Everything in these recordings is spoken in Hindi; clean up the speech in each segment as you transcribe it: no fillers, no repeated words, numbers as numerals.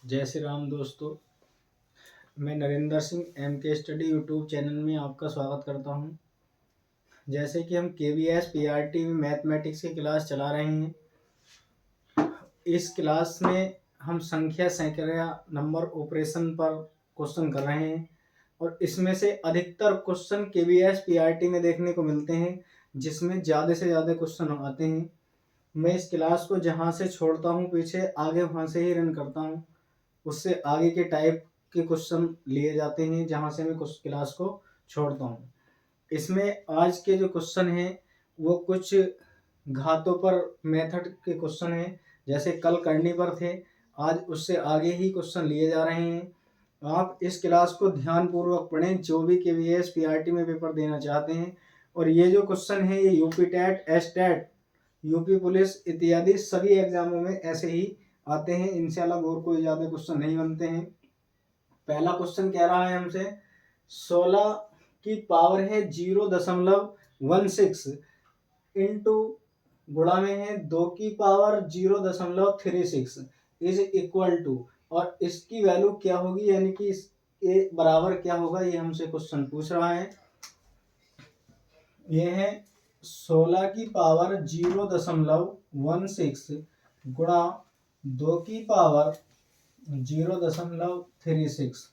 जय श्री राम दोस्तों। मैं नरेंद्र सिंह एम के स्टडी यूट्यूब चैनल में आपका स्वागत करता हूं। जैसे कि हम KVS PRT में मैथमेटिक्स की क्लास चला रहे हैं। इस क्लास में हम संख्या सैकड़ा नंबर ऑपरेशन पर क्वेश्चन कर रहे हैं और इसमें से अधिकतर क्वेश्चन KVS PRT में देखने को मिलते हैं, जिसमें ज़्यादा से ज़्यादा क्वेश्चन आते हैं। मैं इस क्लास को जहाँ से छोड़ता हूँ पीछे आगे वहाँ से ही रन करता हूँ। उससे आगे के टाइप के क्वेश्चन लिए जाते हैं जहाँ से मैं क्लास को छोड़ता हूँ। इसमें आज के जो क्वेश्चन हैं वो कुछ घातों पर मेथड के क्वेश्चन हैं, जैसे कल करनी पर थे, आज उससे आगे ही क्वेश्चन लिए जा रहे हैं। आप इस क्लास को ध्यानपूर्वक पढ़ें, जो भी KVS PRT में पेपर देना चाहते हैं। और ये जो क्वेश्चन है ये UP TET, STET, UP police इत्यादि सभी एग्जामों में ऐसे ही आते हैं। इनसे अलग और कोई ज़्यादा क्वेश्चन नहीं बनते हैं। पहला क्वेश्चन कह रहा है हमसे 16 की पावर है 0.16 इंटू गुणा में है 2 की पावर 0.36 इज इक्वल टू, और इसकी वैल्यू क्या होगी, यानी कि ये बराबर क्या होगा, ये हमसे क्वेश्चन पूछ रहा है। ये है 16 की पावर 0.16 गुणा 2 की पावर 0.36,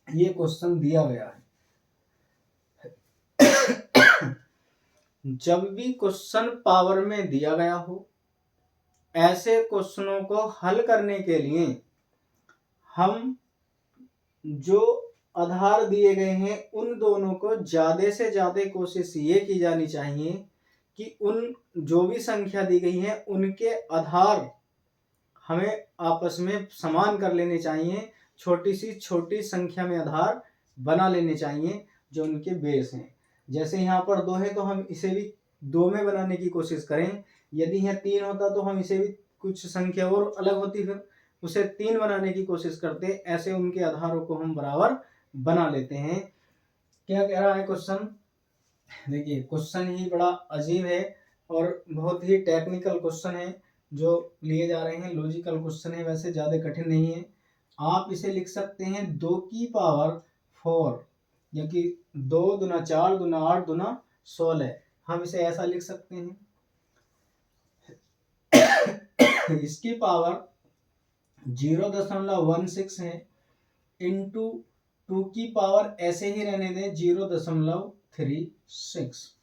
ये क्वेश्चन दिया गया है। जब भी क्वेश्चन पावर में दिया गया हो, ऐसे क्वेश्चनों को हल करने के लिए हम जो आधार दिए गए हैं उन दोनों को ज़्यादा से ज़्यादा कोशिश ये की जानी चाहिए कि उन जो भी संख्या दी गई है उनके आधार हमें आपस में समान कर लेने चाहिए। छोटी सी छोटी संख्या में आधार बना लेने चाहिए जो उनके बेस हैं। जैसे यहाँ पर 2 है तो हम इसे भी 2 में बनाने की कोशिश करें। यदि यहाँ 3 होता तो हम इसे भी कुछ संख्या और अलग होती, फिर उसे 3 बनाने की कोशिश करते। ऐसे उनके आधारों को हम बराबर बना लेते हैं। क्या कह रहा है क्वेश्चन, देखिए क्वेश्चन ही बड़ा अजीब है और बहुत ही टेक्निकल क्वेश्चन है जो लिए जा रहे हैं। लॉजिकल क्वेश्चन है, वैसे ज़्यादा कठिन नहीं है। आप इसे लिख सकते हैं 2 की पावर 4, क्योंकि 2 दूना 4 दूना 8 दूना 16, हम इसे ऐसा लिख सकते हैं। इसकी पावर 0.16 है इंटू 2 की पावर ऐसे ही रहने दें 0.36।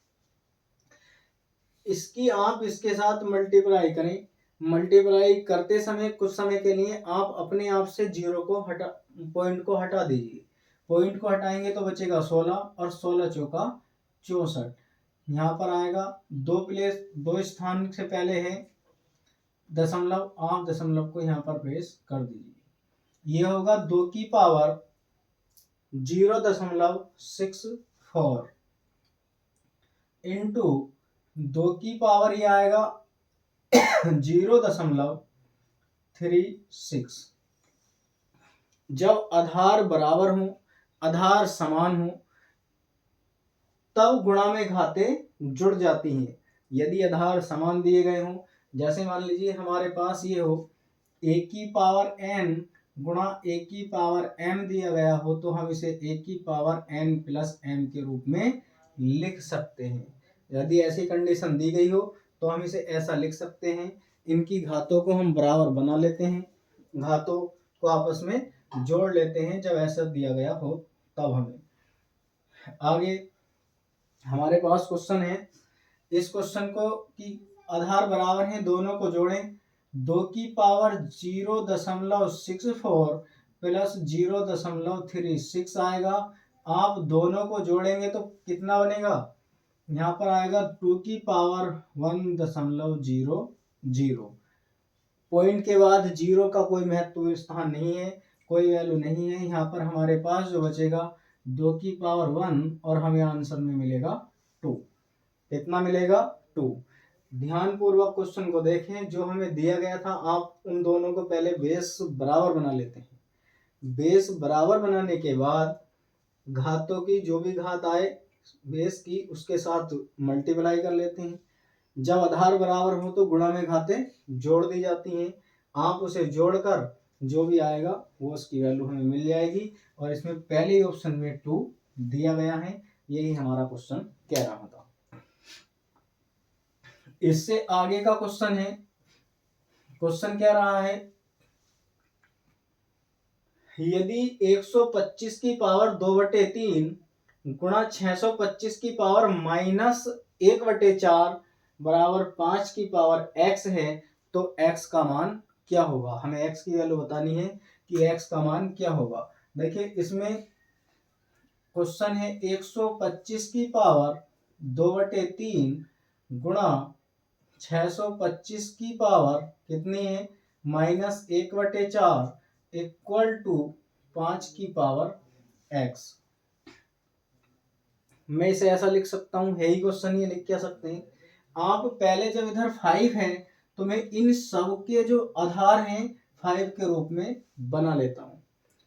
इसकी आप इसके साथ मल्टीप्लाई करें। मल्टीप्लाई करते समय कुछ समय के लिए आप अपने आप से पॉइंट को हटा दीजिए। पॉइंट को हटाएंगे तो बचेगा 16 और 16 चौका 64। यहाँ पर आएगा 2 स्थान से पहले है दशमलव, आप दशमलव को यहाँ पर प्लेस कर दीजिए। ये होगा 2 की पावर 0.64 इंटू 2 की पावर ये आएगा 0.36। जब आधार बराबर हो, आधार समान हो, तब गुणा में घाते जुड़ जाती हैं। यदि आधार समान दिए गए हों, जैसे मान लीजिए हमारे पास ये हो a की पावर n गुणा a की पावर m दिया गया हो, तो हम इसे a की पावर n प्लस m के रूप में लिख सकते हैं। यदि ऐसी कंडीशन दी गई हो तो हम इसे ऐसा लिख सकते हैं। इनकी घातों को हम बराबर बना लेते हैं, घातों को आपस में जोड़ लेते हैं जब ऐसा दिया गया हो तब। हमें आगे हमारे पास क्वेश्चन है। इस क्वेश्चन को कि आधार बराबर हैं, दोनों को जोड़ें। 2 की पावर 0.64 प्लस 0.36 आएगा। आप दोनों को जोड़ेंगे तो कितना बनेगा, यहाँ पर आएगा 2 की पावर 1.00। पॉइंट के बाद 0 का कोई महत्व स्थान नहीं है, कोई वैल्यू नहीं है। यहाँ पर हमारे पास जो बचेगा 2 की पावर 1 और हमें आंसर में मिलेगा 2। कितना मिलेगा, 2। ध्यान पूर्वक क्वेश्चन को देखें जो हमें दिया गया था। आप उन दोनों को पहले बेस बराबर बना लेते हैं। बेस बराबर बनाने के बाद घातों की जो भी घात आए बेस की उसके साथ मल्टीप्लाई कर लेते हैं। जब आधार बराबर हो तो गुणा में घातें जोड़ दी जाती हैं। आप उसे जोड़कर जो भी आएगा वो उसकी वैल्यू हमें मिल जाएगी। और इसमें पहले ऑप्शन में 2 दिया गया है, यही हमारा क्वेश्चन कह रहा था। इससे आगे का क्वेश्चन है, क्वेश्चन कह रहा है यदि 125 की पावर 2/3 गुणा 625 की पावर -1/4 बराबर 5 की पावर x है तो x का मान क्या होगा। हमें x की वैल्यू बतानी है कि x का मान क्या होगा। देखिए इसमें क्वेश्चन है 125 की पावर 2/3 गुणा 625 की पावर कितनी है -1/4 इक्वल टू 5 की पावर x। मैं इसे ऐसा लिख सकता हूँ, है ही क्वेश्चन, ये लिख क्या सकते हैं आप। पहले जब इधर 5 है तो मैं इन सब के जो आधार हैं 5 के रूप में बना लेता हूँ।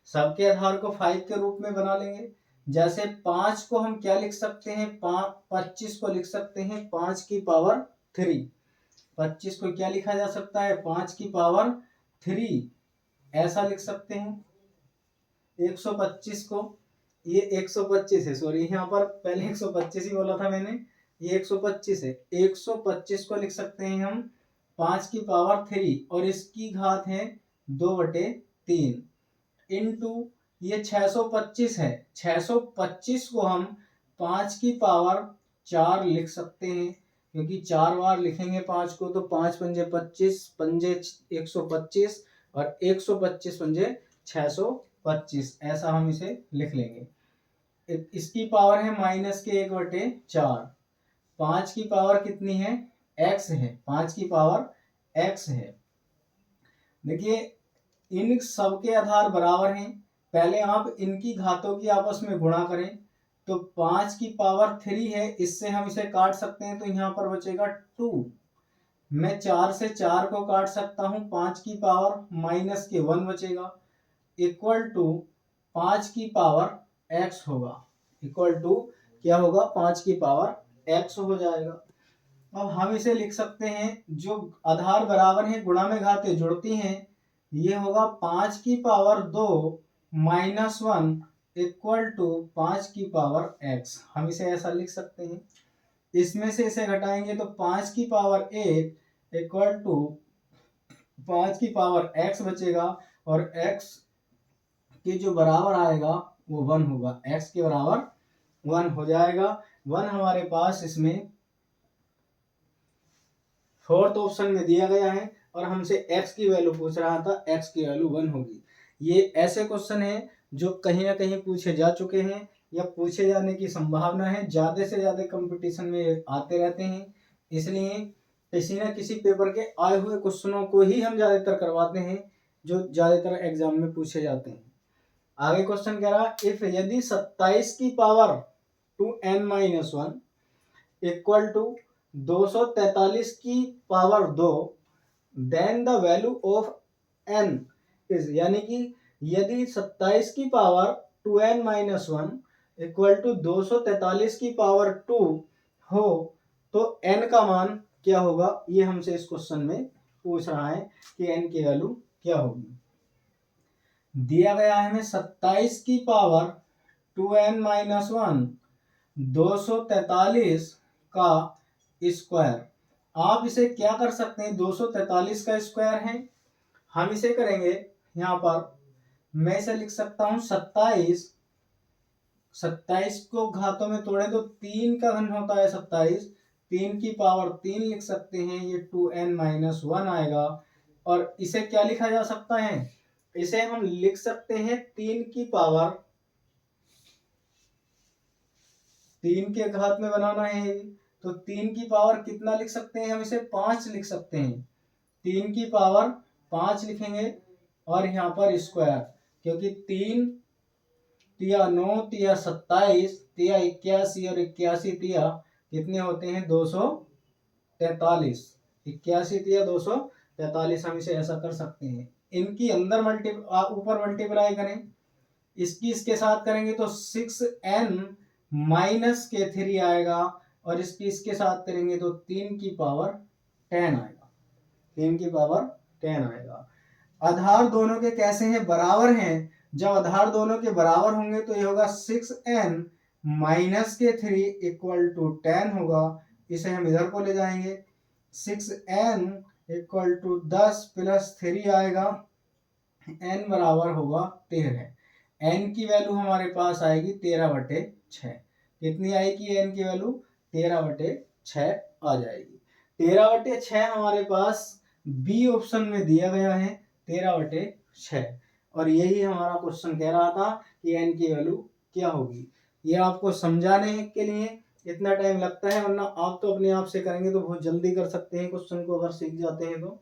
सबके आधार को 5 के रूप में बना लेंगे। जैसे 5 को हम क्या लिख सकते हैं, 25 को लिख सकते हैं 5 की पावर 3। 25 को क्या लिखा जा सकता है, 5 की पावर 3 ऐसा लिख सकते हैं। 125 को, ये 125 है, सॉरी यहाँ पर पहले 125 ही बोला था मैंने, ये 125 है। 125 को लिख सकते हैं हम 5 की पावर 3 और इसकी घात है 2/3 इंटू ये 625 है। 625 को हम 5 की पावर 4 लिख सकते हैं, क्योंकि 4 बार लिखेंगे 5 को तो 5 पंजे 25 पंजे 125 और 125 पंजे 625, ऐसा हम इसे लिख लेंगे। इसकी पावर है -1/4। 5 की पावर कितनी है, x है, 5 की पावर x है। देखिए इन सब के आधार बराबर हैं, पहले आप इनकी घातों की आपस में गुणा करें तो 5 की पावर 3 है, इससे हम इसे काट सकते हैं तो यहाँ पर बचेगा 2। मैं 4 से 4 को काट सकता हूँ, 5 की पावर -1 बचेगा इक्वल टू 5 की पावर x होगा। इक्वल टू क्या होगा, 5 की पावर x हो जाएगा। अब हम इसे लिख सकते हैं, जो आधार बराबर हैं गुणा में घातें जुड़ती हैं, ये होगा 5 की पावर 2 -1 इक्वल टू 5 की पावर x। हम इसे ऐसा लिख सकते हैं। इसमें से इसे घटाएंगे तो 5 की पावर 1 इक्वल टू 5 की पावर x बचेगा और x के जो बराबर आएगा वो 1 होगा। x के बराबर 1 हो जाएगा। 1 हमारे पास इसमें फोर्थ ऑप्शन में दिया गया है और हमसे x की वैल्यू पूछ रहा था, x की वैल्यू 1 होगी। ये ऐसे क्वेश्चन है जो कहीं ना कहीं पूछे जा चुके हैं या पूछे जाने की संभावना है, ज्यादा से ज्यादा कंपटीशन में आते रहते हैं, इसलिए किसी न किसी पेपर के आए हुए क्वेश्चनों को ही हम ज्यादातर करवाते हैं जो ज्यादातर एग्जाम में पूछे जाते हैं। आगे क्वेश्चन कह रहा इफ यदि 27 की पावर 2n-1 इक्वल टू 243 की power 2 then the value of n is, यानी कि यदि 27 की पावर 2n-1 इक्वल टू 243 की पावर 2 हो तो n का मान क्या होगा। ये हमसे इस क्वेश्चन में पूछ रहा है कि n की वैल्यू क्या होगी। दिया गया है हमें 27 की पावर 2n-1 243 का स्क्वायर। आप इसे क्या कर सकते हैं, 243 का स्क्वायर है, हम इसे करेंगे यहाँ पर, मैं इसे लिख सकता हूँ 27 को घातों में तोड़े तो 3 का घन होता है 27, 3 की पावर 3 लिख सकते हैं, ये 2n-1 आएगा। और इसे क्या लिखा जा सकता है, इसे हम लिख सकते हैं 3 की पावर, 3 के घात में बनाना है तो 3 की पावर कितना लिख सकते हैं, हम इसे 5 लिख सकते हैं। 3 की पावर 5 लिखेंगे और यहाँ पर स्क्वायर, क्योंकि 3 तिया 9 तिया 27 तिया 81 और 81 तिया कितने होते हैं 243। 81 तिया 243, हम इसे ऐसा कर सकते हैं। इनकी अंदर ऊपर मल्टीप्लाई करें, इसकी इसके साथ करेंगे तो 6n-3 आएगा और इसकी इसके साथ करेंगे तो 3 की पावर 10 आएगा। 3 की पावर 10 आएगा। आधार दोनों के कैसे हैं, बराबर हैं। जब आधार दोनों के बराबर होंगे तो ये होगा 6n माइनस के 3 इक्वल टू 10 होगा। इसे हम इधर को ले जाएंगे, 6n इक्वल टू 10 प्लस 3 आएगा, n बराबर होगा 13। n की वैल्यू हमारे पास आएगी 13/6। कितनी आएगी n की वैल्यू, 13/6 आ जाएगी। 13/6 हमारे पास बी ऑप्शन में दिया गया है, 13/6। और यही हमारा क्वेश्चन कह रहा था कि n की वैल्यू क्या होगी। ये आपको समझाने के लिए इतना टाइम लगता है, वरना आप तो अपने आप से करेंगे तो बहुत जल्दी कर सकते हैं क्वेश्चन को, अगर सीख जाते हैं तो।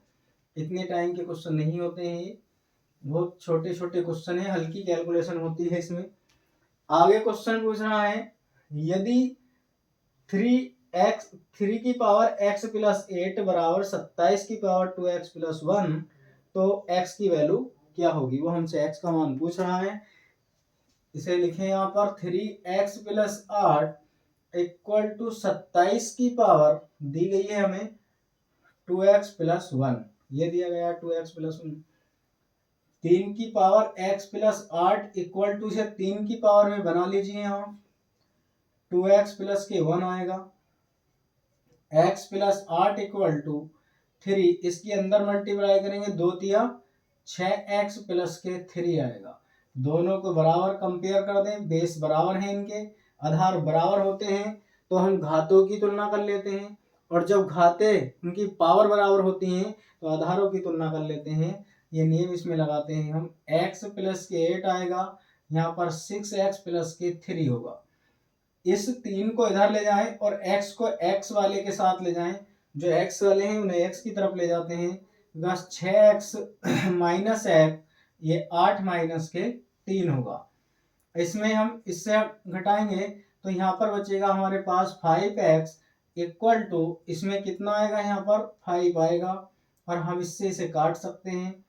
इतने टाइम के क्वेश्चन नहीं होते हैं ये, बहुत छोटे छोटे क्वेश्चन है, हल्की कैलकुलेशन होती है इसमें। आगे क्वेश्चन पूछ रहा है, यदि 3 की पावर x प्लस 8 बराबर 27 की पावर 2x प्लस 1, तो x की वैल्यू क्या होगी। वो हमसे x का मान पूछ रहा है। इसे लिखें यहाँ पर 3x प्लस 8 इक्वल टू 27 की पावर दी गई है हमें 2x प्लस 1, ये दिया गया 2x प्लस 1। 3 की power x plus 8 equal to से 3 की पावर में बना लीजिए यहाँ, 2x प्लस के 1 आएगा, x प्लस 8 इक्वल टू 3, इसके अंदर मल्टीप्लाई करेंगे 2 तिया 6x प्लस के 3 आएगा। दोनों को बराबर कंपेयर कर दें, बेस बराबर हैं इनके, आधार बराबर होते हैं तो हम घातों की तुलना कर लेते हैं, और जब घाते उनकी पावर बराबर होती हैं तो आधारों की तुलना कर लेते हैं। ये नियम इसमें लगाते हैं हम, x प्लस के 8 आएगा, यहाँ पर 6x प्लस के 3 होगा। इस 3 को इधर ले जाएं और x को x वाले के साथ ले जाएं, जो x वाले हैं उन्हें x की तरफ ले जाते हैं, बस 6x माइनस x, ये 8 माइनस के 3 होगा। इसमें हम इससे घटाएंगे तो यहाँ पर बचेगा हमारे पास 5x इक्वल टू, इसमें कितना आएगा, यहाँ पर 5 आएगा, और हम इससे इसे काट सकते हैं,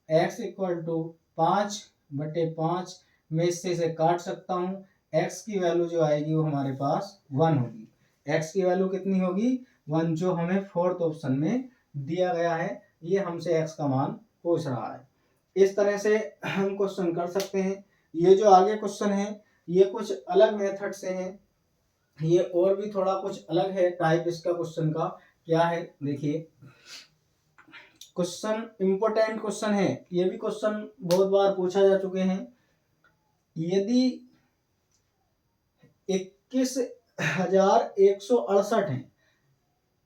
x इक्वल टू 5/5 में इससे इसे काट सकता हूँ। x की वैल्यू जो आएगी वो हमारे पास 1 होगी। x की वैल्यू कितनी होगी, 1, जो हमें फोर्थ ऑप्शन में दिया गया है। ये हमसे x का मान पूछ रहा है। इस तरह से हम क्वेश्चन कर सकते हैं। ये जो आगे क्वेश्चन है ये कुछ अलग मेथड से है, ये और भी थोड़ा कुछ अलग है टाइप इसका क्वेश्चन का। क्या है देखिए, क्वेश्चन इंपोर्टेंट क्वेश्चन है, ये भी क्वेश्चन बहुत बार पूछा जा चुके हैं। यदि 21,168 है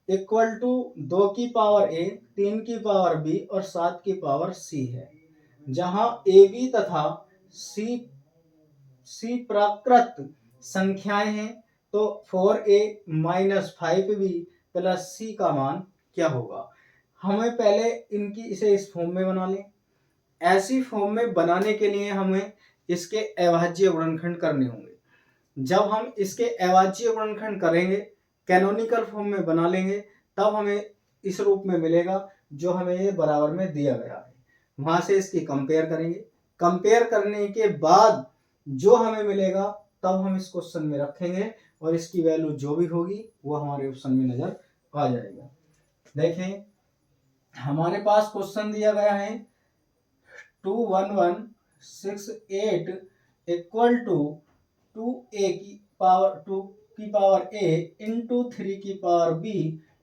इक्वल टू 2 की पावर a, 3 की पावर b और 7 की पावर c है, जहां a b तथा c प्राकृत संख्याएं हैं, तो 4a minus 5b plus c का मान क्या होगा। हमें पहले इनकी इसे इस फॉर्म में बना लें। ऐसी फॉर्म में बनाने के लिए हमें इसके अविभाज्य गुणनखंड करने होंगे। जब हम इसके अविभाज्य गुणनखंड करेंगे, कैनोनिकल फॉर्म में बना लेंगे, तब हमें इस रूप में मिलेगा जो हमें ये बराबर में दिया गया है। वहां से इसकी कंपेयर करेंगे, कंपेयर करने के बाद जो हमें मिलेगा तब हम इस क्वेश्चन में रखेंगे, और इसकी वैल्यू जो भी होगी वो हमारे ऑप्शन में नजर आ जाएगा। देखें, हमारे पास क्वेश्चन दिया गया है 21168 इक्वल टू 2 की पावर a इंटू 3 की पावर b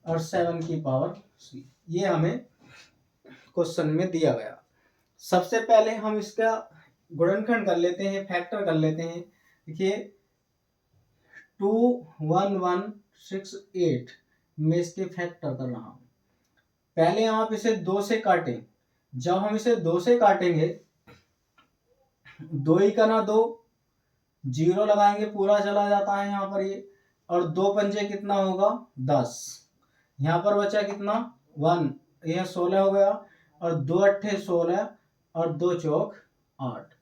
और 7 की पावर c, ये हमें क्वेश्चन में दिया गया। सबसे पहले हम इसका गुणनखंड कर लेते हैं, फैक्टर कर लेते हैं। देखिए 21168 में इसके फैक्टर कर रहा हूं। पहले आप इसे 2 से काटें, जब हम इसे 2 से काटेंगे, 2 ही का ना 2, 0 लगाएंगे पूरा चला जाता है यहाँ पर ये, और 2 पंजे कितना होगा 10, यहाँ पर बचा कितना 1, यह 16 हो गया, और 2 अट्ठे 16 और 2 चौक 8।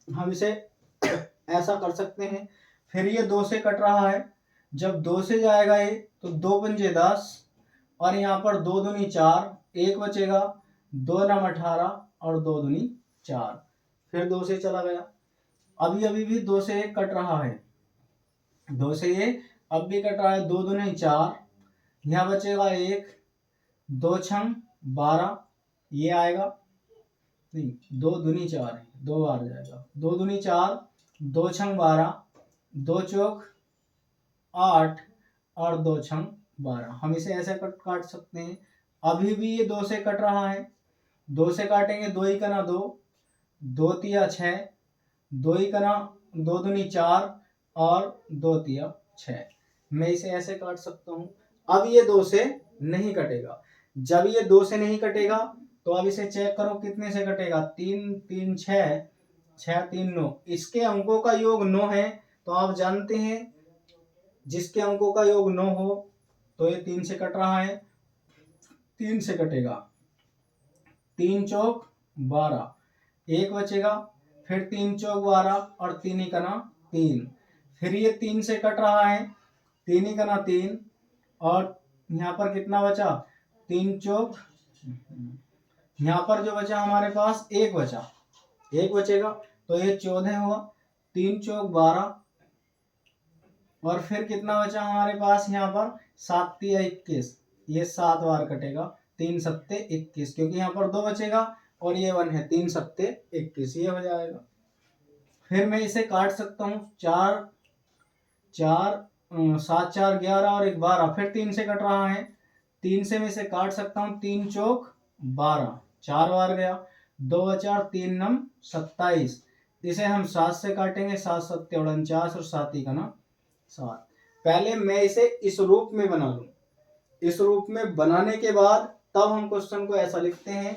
हम इसे ऐसा कर सकते हैं। फिर ये 2 से कट रहा है, जब 2 से जाएगा ये तो 2 पंजे 10, और यहाँ पर 2 दूनी 4, 1 बचेगा, 2 नम 18 और 2 दूनी 4, फिर 2 से चला गया। अभी भी 2 से 1 कट रहा है, 2 से ये अब भी कट रहा है, 2 दूनी 4, यहाँ बचेगा 1, 2 छंग 12, ये आएगा नहीं, 2 दूनी 4 है, 2 बार जाएगा, 2 दूनी 4, 2 छंग 12, 2 चौक 8 और 2 छंग 12। हम इसे ऐसे काट सकते हैं। अभी भी ये 2 से कट रहा है, 2 से काटेंगे, 2 ही कना 2, 2 तिया 6, 2 ही कना 2 दूनी 4 और 2 तिया 6। मैं इसे ऐसे काट सकता हूँ। अब ये 2 से नहीं कटेगा। जब ये 2 से नहीं कटेगा तो अब इसे चेक करो कितने से कटेगा। 3 3 6, 6 3 9। इसके अंकों का योग 9 है, तो आप जानते हैं जिसके अंकों का योग 9 हो तो ये 3 से कट रहा है, 3 से कटेगा। 3 चौक 12, 1 बचेगा, फिर 3 चौक 12 और 3 ही कना 3, फिर ये 3 से कट रहा है, 3 ही कना 3 और यहाँ पर कितना बचा, 3 चौक, यहाँ पर जो बचा हमारे पास 1 बचा, 1 बचेगा तो ये 14 हुआ, 3 चौक 12 और फिर कितना बचा हमारे पास यहाँ पर 7 तिया 21, ये 7 बार कटेगा, 3 सत्ते 21, क्योंकि यहाँ पर 2 बचेगा और ये 1 है, 3 सत्ते 21, ये हो जाएगा। फिर मैं इसे काट सकता हूँ, 4 4 7 4 11 और 1 12, फिर 3 से कट रहा है, 3 से मैं इसे काट सकता हूँ, 3 चौक 12, 4 बार गया, 2 बचा, 3 नम 27, इसे हम 7 से काटेंगे, 7 सत्ते 49 और 7 ही का ना 7। पहले मैं इसे इस रूप में बना लूं, इस रूप में बनाने के बाद तब हम क्वेश्चन को ऐसा लिखते हैं।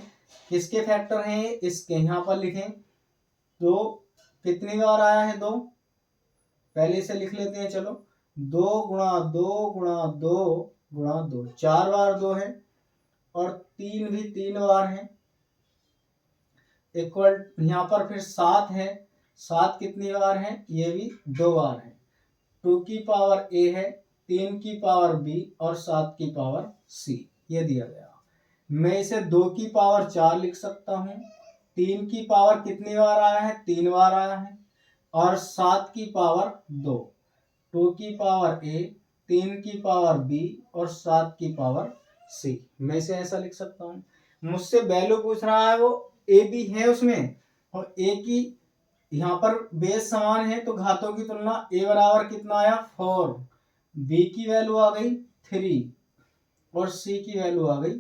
किसके फैक्टर हैं, इसके, यहाँ पर लिखें। तो कितनी बार आया है 2, पहले इसे लिख लेते हैं, चलो 2 गुणा 2 गुणा 2 गुणा 2, 4 बार 2 है और 3 भी 3 बार है, इक्वल यहाँ पर फिर 7 है, 7 कितनी बार है, ये भी 2 बार है। 2 की पावर a है, 3 की पावर b और 7 की पावर c, ये दिया गया। मैं इसे 2 की पावर 4 लिख सकता हूँ, 3 की पावर कितनी बार आया है, 3 बार आया है, और 7 की पावर 2, 2 की पावर a, 3 की पावर b और 7 की पावर c। मैं इसे ऐसा लिख सकता हूँ। मुझसे वैल्यू पूछ रहा है, वो a b है उसमें, और a की यहाँ पर बेस समान है तो घातों की तुलना, a बराबर कितना आया 4, b की वैल्यू आ गई 3 और c की वैल्यू आ गई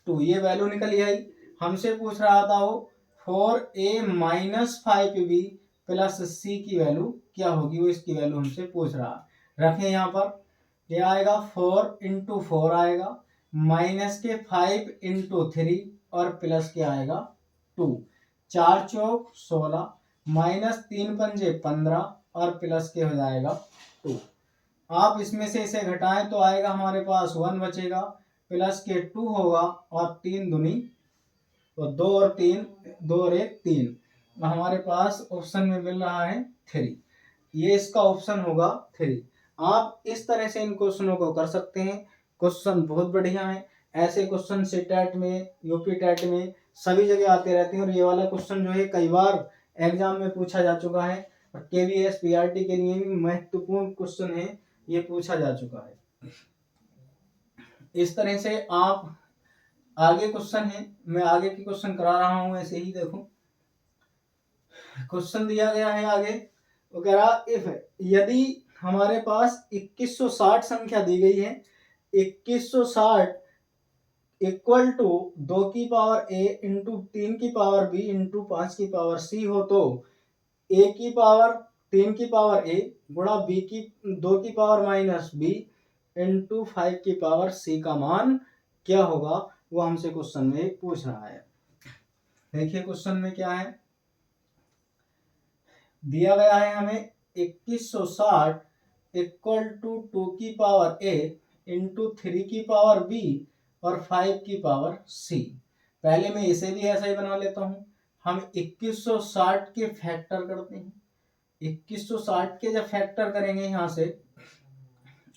2, ये वैल्यू निकल आई। हमसे पूछ रहा था वो 4a minus 5b plus c की वैल्यू क्या होगी, वो इसकी वैल्यू हमसे पूछ रहा। रखें यहाँ पर, ये आएगा 4 इंटू 4 आएगा, माइनस के 5 इंटू 3 और प्लस के आएगा 2, 4 चौक 16, माइनस 3 पंजे 15 और प्लस के हो जाएगा 2। आप इसमें से इसे घटाएं तो आएगा हमारे पास 1 बचेगा, प्लस के 2 होगा और 3 दूनी तो 2 और 3, 2 और 1 3, हमारे पास ऑप्शन में मिल रहा है 3, ये इसका ऑप्शन होगा 3। आप इस तरह से इन क्वेश्चनों को कर सकते हैं। क्वेश्चन बहुत बढ़िया है, ऐसे क्वेश्चन सीटेट में, यूपी टेट में सभी जगह आते रहते हैं और ये वाला क्वेश्चन जो है कई बार एग्जाम में पूछा जा चुका है और केवीएस पीआरटी के लिए भी महत्वपूर्ण क्वेश्चन है, ये पूछा जा चुका है। इस तरह से आप आगे क्वेश्चन है, मैं आगे की क्वेश्चन करा रहा हूं, ऐसे ही देखो क्वेश्चन दिया गया है आगे, वो कह रहा इफ यदि हमारे पास 2160 संख्या दी गई है, 2160 इक्वल टू 2 की पावर a इंटू 3 की पावर b इंटू 5 की पावर c हो, तो a की पावर 3 की पावर a गुणा b की 2 की पावर माइनस b इंटू 5 की पावर c का मान क्या होगा, वो हमसे क्वेश्चन में पूछ रहा है। देखिए क्वेश्चन में क्या है दिया गया है हमें, 2160 इक्वल टू 2 की पावर a इंटू 3 की पावर b और 5 की पावर c। पहले मैं इसे भी ऐसा ही बना लेता हूं। हम 2160 के फैक्टर करते हैं, 2160 के जब फैक्टर करेंगे यहाँ से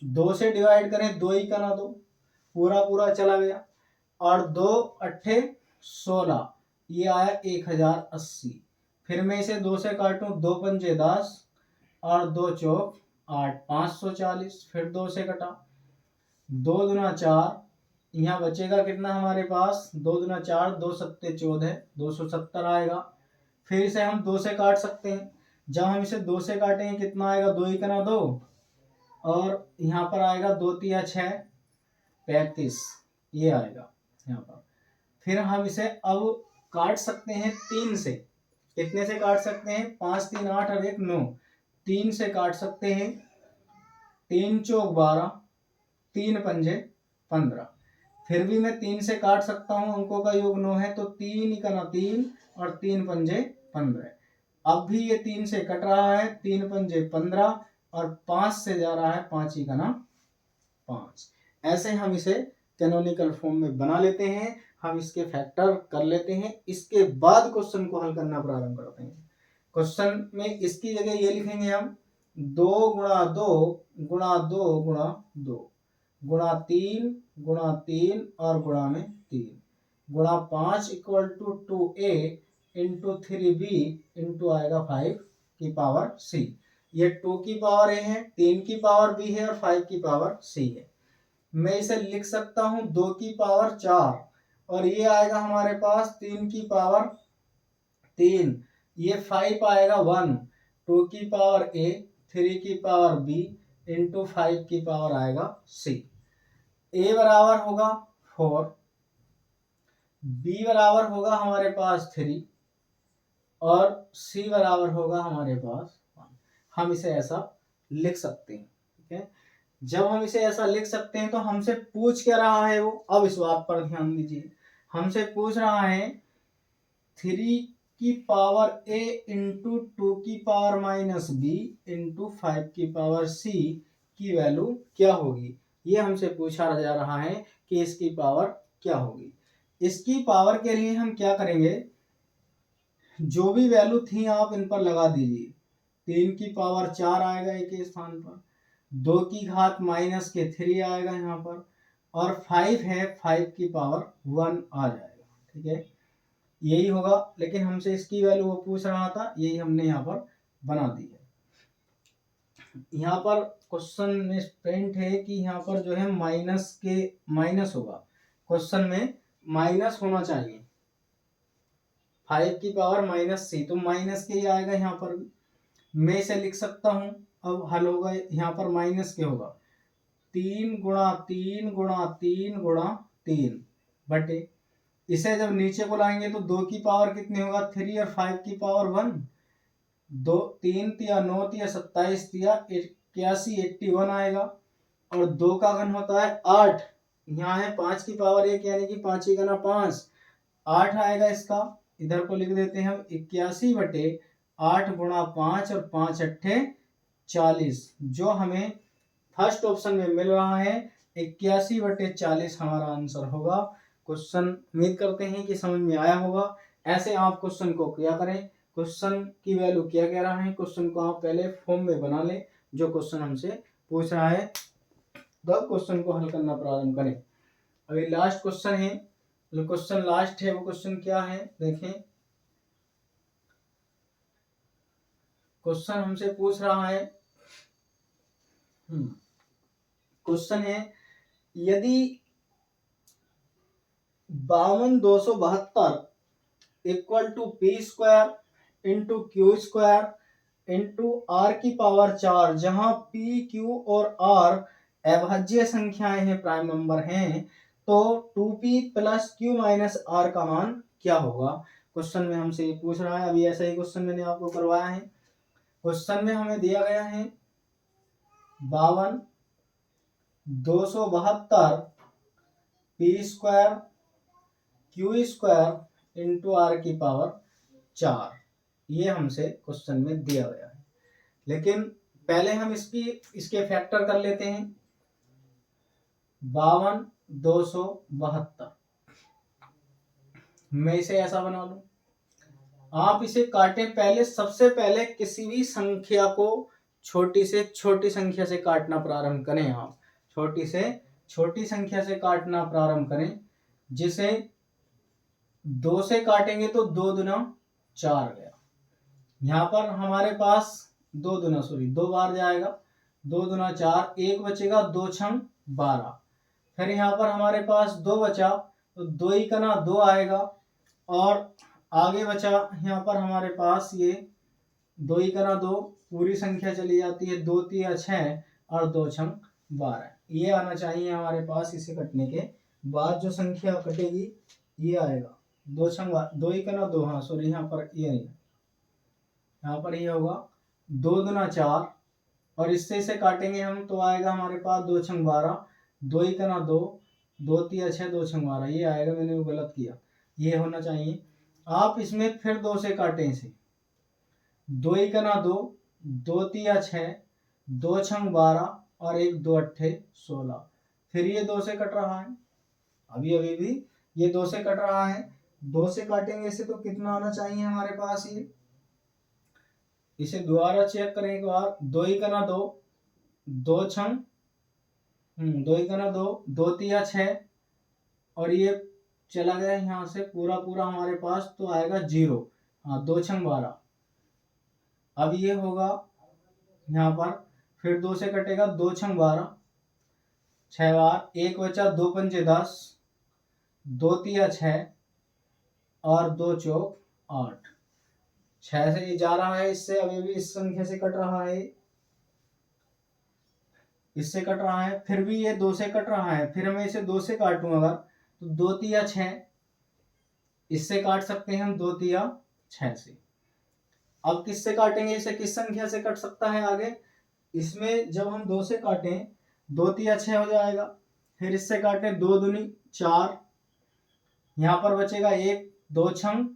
2 से डिवाइड करें, 2 ही करना, 2 पूरा पूरा चला गया और 2 अट्ठे 16, ये आया 1080। फिर मैं इसे 2 से काटूं, 2 पंजे 10 और 2 चौक 8, 540, फिर 2 से कटा, 2 दूना 4, यहाँ बचेगा कितना हमारे पास, 2 दूना 4, 2 सत्ते 14, 270 आएगा। फिर इसे हम 2 से काट सकते हैं। जब हम इसे 2 से काटेंगे कितना आएगा, 2 ही कना 2, और यहाँ पर आएगा 2 तिया 6, 35, ये आएगा यहाँ पर। फिर हम इसे अब काट सकते हैं 3 से। कितने से काट सकते हैं, 5 3 8 और 1 9, 3 से काट सकते हैं। 3 चौक 12, 3 पंजे 15। फिर भी मैं 3 से काट सकता हूँ, अंकों का योग 9 है, तो 3 ही कना 3 और 3 पंजे 15। अब भी ये 3 से कट रहा है, 3 पंजे 15 और 5 से जा रहा है 5 ही कना 5। ऐसे हम इसे कैनोनिकल फॉर्म में बना लेते हैं। हम इसके फैक्टर कर लेते हैं, इसके बाद क्वेश्चन को हल करना प्रारंभ करते हैं। क्वेश्चन में इसकी जगह ये लिखेंगे हम 2 गुणा 2 गुणा 2 गुणा 2 गुणा 3 गुणा 3 और गुणा में 3 गुणा 5 equal to 2a into 3b into आएगा 5 की पावर c। ये 2 की पावर a है, 3 की पावर b है और 5 की पावर c है। मैं इसे लिख सकता हूं 2 की पावर 4 और ये आएगा हमारे पास 3 की पावर 3, ये 5 आएगा 1, 2 की पावर a, 3 की पावर b इंटू 5 की पावर आएगा c। a बराबर होगा 4, b बराबर होगा हमारे पास 3 और c बराबर होगा हमारे पास 1। हम इसे ऐसा लिख सकते हैं, ठीक है। जब हम इसे ऐसा लिख सकते हैं तो हमसे पूछ क्या रहा है वो, अब इस बात पर ध्यान दीजिए। हमसे पूछ रहा है 3 की पावर a इंटू 2 की पावर माइनस b इंटू 5 की पावर c की वैल्यू क्या होगी। ये हमसे पूछा जा रहा है कि इसकी पावर क्या होगी। इसकी पावर के लिए हम क्या करेंगे, जो भी वैल्यू थी आप इन पर लगा दीजिए। 3 की पावर 4 आएगा एक के स्थान पर, 2 की घात माइनस के 3 आएगा यहाँ पर, और 5 है, 5 की पावर 1 आ जाएगा, ठीक है। यही होगा, लेकिन हमसे इसकी वैल्यू वो पूछ रहा था, यही हमने यहाँ पर बना दी है। यहाँ पर क्वेश्चन में प्रिंट है कि यहाँ पर जो है माइनस होगा, क्वेश्चन में माइनस होना चाहिए। 5 की पावर माइनस c, तो माइनस के ही आएगा यहाँ पर भी। मैं इसे लिख सकता हूँ, अब हल होगा यहाँ पर माइनस के होगा 3 गुणा 3 गुणा 3 गुणा 3 बटे, इसे जब नीचे को लाएंगे तो 2 की पावर कितनी होगा 3 और 5 की पावर 1, 2 3 तिया 9 तिया 27 तिया 81 81 आएगा, और 2 का घन होता है 8, यहाँ है 5 की पावर 1 यानी कि 5 ही गुना 5, 8 आएगा इसका। इधर को लिख देते हैं हम 81 बटे 8 गुणा 5 और 5 अट्ठे 40, जो हमें फर्स्ट ऑप्शन में मिल रहा है 81 बटे 40 हमारा आंसर होगा। क्वेश्चन उम्मीद करते हैं कि समझ में आया होगा। ऐसे आप क्वेश्चन को क्या करें, क्वेश्चन की वैल्यू क्या कह रहा है, क्वेश्चन को आप पहले फॉर्म में बना लें जो क्वेश्चन हमसे पूछ रहा है, तब क्वेश्चन को हल करना प्रारंभ करें। अभी लास्ट क्वेश्चन है, जो क्वेश्चन लास्ट है वो क्वेश्चन क्या है देखें। क्वेश्चन हमसे पूछ रहा है, क्वेश्चन है यदि 52,272 equal to P square into Q square into R की पावर 4, जहां पी क्यू और आर अभाज्य संख्याएं हैं, प्राइम नंबर हैं, तो 2p plus Q minus are का मान क्या होगा। क्वेश्चन में हमसे ये पूछ रहा है। अभी ऐसा ही क्वेश्चन मैंने आपको करवाया है। क्वेश्चन में हमें दिया गया है 52,272 P square Q square into R की पावर 4, ये हमसे क्वेश्चन में दिया गया है। लेकिन पहले हम इसके फैक्टर कर लेते हैं। 52,272, मैं इसे ऐसा बना लूं, आप इसे काटे, पहले सबसे पहले किसी भी संख्या को छोटी से छोटी संख्या से काटना प्रारंभ करें। आप छोटी से छोटी संख्या से काटना प्रारंभ करें, जिसे 2 से काटेंगे तो 2 दूना 4 गया। यहाँ पर हमारे पास 2 बार जाएगा, 2 दूना 4, 1 बचेगा, 2 छंग 12, फिर यहाँ पर हमारे पास 2 बचा, तो 2 ही कना 2 आएगा। और आगे बचा यहाँ पर हमारे पास ये 2 ही कना 2, पूरी संख्या चली जाती है, 2 तिया 6 और 2 छंग 12। ये आना चाहिए हमारे पास। इसे कटने के बाद जो संख्या कटेगी ये आएगा 2 छंग 2 ही कना 2, हाँ सॉरी यहाँ पर ये नहीं, यहाँ पर ये होगा 2 दूना 4, और इससे इसे काटेंगे हम तो आएगा हमारे पास 2 छंग 12, 2 ही कना 2, 2 तिया 6, 2 छंग 12, ये आएगा। मैंने वो गलत किया, ये होना चाहिए। आप इसमें फिर 2 से काटें इसे, 2 ही कना 2, 2 तिया 6, 2 छंग 12 और 1 2 अट्ठे 16। फिर ये 2 से कट रहा है, अभी भी ये 2 से कट रहा है। 2 से काटेंगे इसे तो कितना आना चाहिए हमारे पास ये, इसे दोबारा चेक करें एक बार। 2 ही कना 2, 2 छंग 2 ही कना 2, 2 तिया 6 और ये चला गया यहाँ से पूरा पूरा हमारे पास, तो आएगा 0। हाँ 2 छंग 12। अब ये होगा यहाँ पर, फिर 2 से कटेगा, 2 छंग 12, 6 बार, 1 बचा, 2 पंजे 10, 2 तिया 6 और 2 चौक 8। 6 से ये जा रहा है, इससे अभी भी इस संख्या से कट रहा है, इससे कट रहा है, फिर भी ये 2 से कट रहा है। फिर मैं इसे 2 से काटूं अगर, तो 2 तिया 6, इससे काट सकते हैं हम 2 तिया 6 से। अब किससे काटेंगे इसे, किस संख्या से कट सकता है आगे, इसमें जब हम 2 से काटें 2 तिया 6 हो जाएगा। फिर इससे काटें 2 दूनी 4, यहाँ पर बचेगा 1, 2 छंग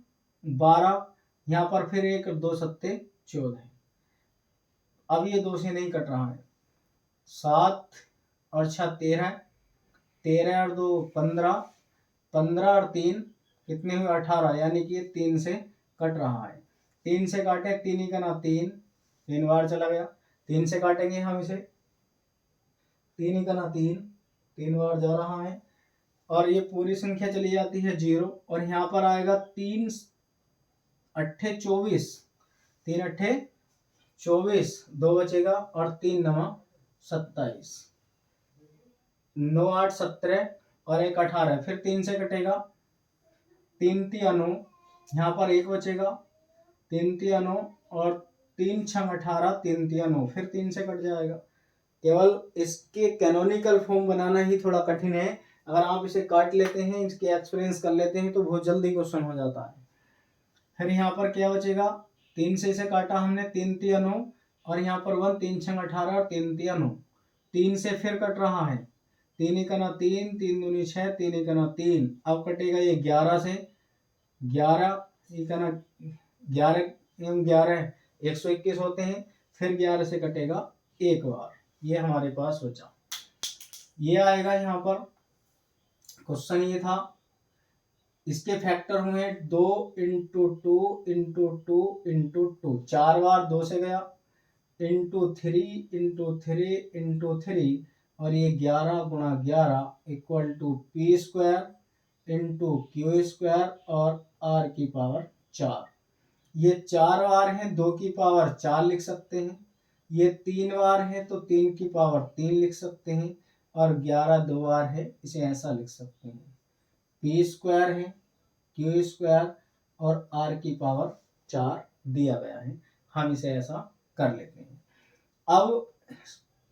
12, यहाँ पर फिर 1 2 सत्ते 14। अब ये 2 से नहीं कट रहा है, 7 और 6 13, 13 और 2 15, 15 और 3 कितने हुए 18, यानी कि ये 3 से कट रहा है। 3 से काटे, 3 ही कना 3, 3 बार चला गया। 3 से काटेंगे हम इसे, 3 ही कना 3, 3 बार जा रहा है, और ये पूरी संख्या चली जाती है 0। और यहाँ पर आएगा 3 अट्ठे 24, 3 अट्ठे 24, 2 बचेगा और 3 नवा 27, 9 8 17 और 1 18। फिर 3 से कटेगा, 3 तिया 9, यहाँ पर 1 बचेगा, 3 तिया 9 और 3 छंग 18, 3 तिया 9, फिर 3 से कट जाएगा। केवल इसके कैनोनिकल फॉर्म बनाना ही थोड़ा कठिन है। अगर आप इसे काट लेते हैं, इसके एक्सपीरियंस कर लेते हैं, तो बहुत जल्दी क्वेश्चन हो जाता है। फिर यहाँ पर क्या बचेगा, 3 से इसे काटा हमने, 3 तिया 9 और यहाँ पर 1, 3 छंग 18 और 3 तिया 9। 3 से फिर कट रहा है, 3 ही कना 3, 3 दूनी 6, 3 ही कना 3। अब कटेगा ये 11 से, 11 ही कना 11 11 121 होते हैं। फिर 11 से कटेगा एक बार, ये हमारे पास बचा। ये आएगा यहाँ पर क्वेश्चन, ये था। इसके फैक्टर हुए 2 इंटू 2 इंटू 2 इंटू 2, 4 बार 2 से गया, इंटू 3 इंटू 3 इंटू 3, और ये 11 गुणा 11 equal to P square into Q square और आर की पावर 4। ये 4 बार है, 2 की पावर 4 लिख सकते हैं। ये 3 बार है तो 3 की पावर 3 लिख सकते हैं। और 11 2 बार है, इसे ऐसा लिख सकते हैं, पी स्क्वायर है, क्यू स्क्वायर और आर की पावर 4 दिया गया है। हम इसे ऐसा कर लेते हैं। अब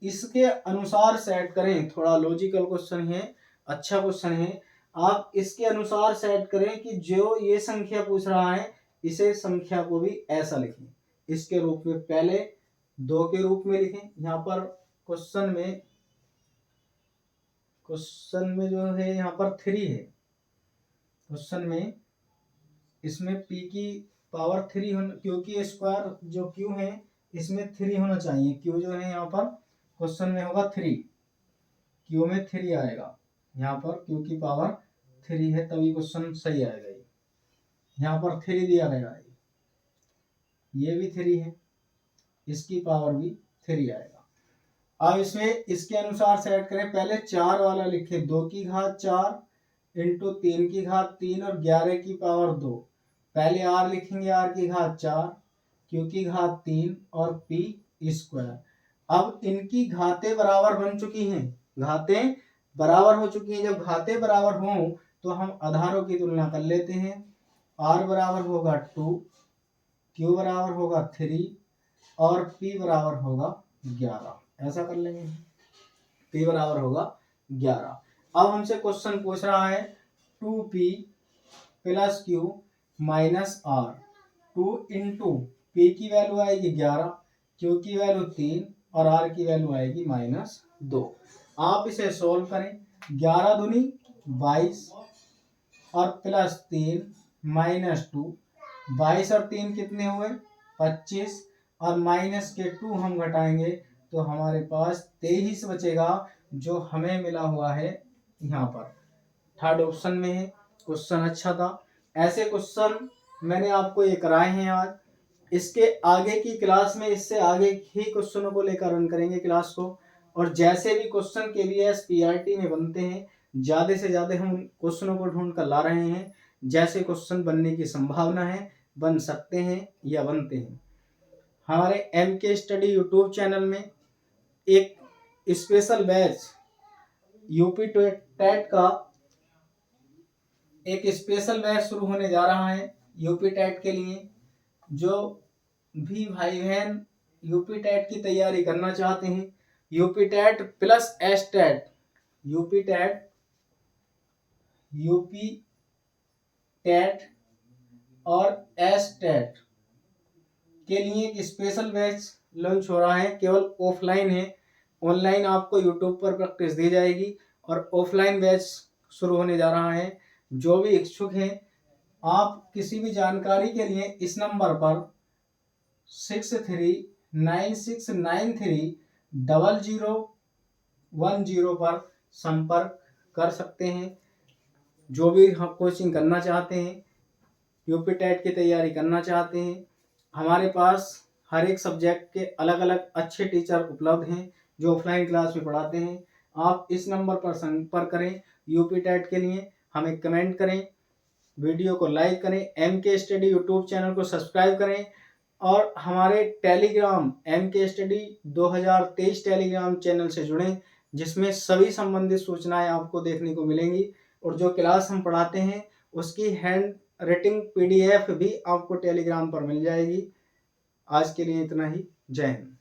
इसके अनुसार सेट करें, थोड़ा लॉजिकल क्वेश्चन है, अच्छा क्वेश्चन है। आप इसके अनुसार सेट करें कि जो ये संख्या पूछ रहा है, इसे संख्या को भी ऐसा लिखें, इसके रूप में, पहले 2 के रूप में लिखें। यहाँ पर क्वेश्चन में जो है यहाँ पर 3 है क्वेश्चन में, इसमें p की पावर 3 होना, क्योंकि स्क्वायर जो q है इसमें 3 होना चाहिए। q जो है यहाँ पर क्वेश्चन में होगा 3, q में 3 आएगा। यहाँ पर q की पावर 3 है, तभी क्वेश्चन सही आएगा। यहाँ पर 3 दिया गया है, ये भी 3 है, इसकी पावर भी 3 आएगा। अब इसमें इसके अनुसार सेट करें। पहले 4 वाला लिखे, 2 की घात 4 इंटू 3 की घात 3 और 11 की पावर 2। पहले r लिखेंगे, r की घात 4, q की घात 3 और p स्क्वायर। अब इनकी घातें बराबर बन चुकी हैं, घातें बराबर हो चुकी हैं। जब घाते बराबर हों तो हम आधारों की तुलना कर लेते हैं। r बराबर होगा 2, q बराबर होगा 3 और p बराबर होगा 11। ऐसा कर लेंगे, p बराबर होगा 11। अब हमसे क्वेश्चन पूछ रहा है 2p plus q minus r। 2 into p की वैल्यू आएगी 11, q की वैल्यू 3 और r की वैल्यू आएगी -2। आप इसे सोल्व करें। 11 दूनी 22 और प्लस 3 -2। 22 और 3 कितने हुए 25 और माइनस के 2 हम घटाएंगे तो हमारे पास 23 बचेगा, जो हमें मिला हुआ है यहाँ पर थर्ड ऑप्शन में है। क्वेश्चन अच्छा था। ऐसे क्वेश्चन मैंने आपको ये कराए हैं आज। इसके आगे की क्लास में इससे आगे ही क्वेश्चनों को लेकर रन करेंगे क्लास को। और जैसे भी क्वेश्चन केवीएस पीआरटी में बनते हैं, ज़्यादा से ज़्यादा हम क्वेश्चनों को ढूंढ कर ला रहे हैं। जैसे क्वेश्चन बनने की संभावना है, बन सकते हैं या बनते हैं। हमारे एमके स्टडी यूट्यूब चैनल में एक स्पेशल बैच यूपी टेट का एक स्पेशल बैच शुरू होने जा रहा है यूपी टेट के लिए। जो भी भाई बहन यूपी टेट की तैयारी करना चाहते हैं, UP TET plus S TET, UP TET और एस टेट के लिए एक स्पेशल बैच लॉन्च हो रहा है। केवल ऑफलाइन है, ऑनलाइन आपको यूट्यूब पर प्रैक्टिस दी जाएगी और ऑफलाइन बैच शुरू होने जा रहा है। जो भी इच्छुक हैं, आप किसी भी जानकारी के लिए इस नंबर पर 6396930010 पर संपर्क कर सकते हैं। जो भी हम कोचिंग करना चाहते हैं, यूपी टेट की तैयारी करना चाहते हैं, हमारे पास हर एक सब्जेक्ट के अलग अलग अच्छे टीचर उपलब्ध हैं जो ऑफलाइन क्लास में पढ़ाते हैं। आप इस नंबर पर संपर्क करें। यूपी टेट के लिए हमें कमेंट करें, वीडियो को लाइक करें, एमके स्टडी यूट्यूब चैनल को सब्सक्राइब करें और हमारे Telegram MK study 2023 Telegram channel से जुड़ें, जिसमें सभी संबंधित सूचनाएं आपको देखने को मिलेंगी। और जो क्लास हम पढ़ाते हैं उसकी हैंड राइटिंग PDF भी आपको टेलीग्राम पर मिल जाएगी। आज के लिए इतना ही। जय हिंद।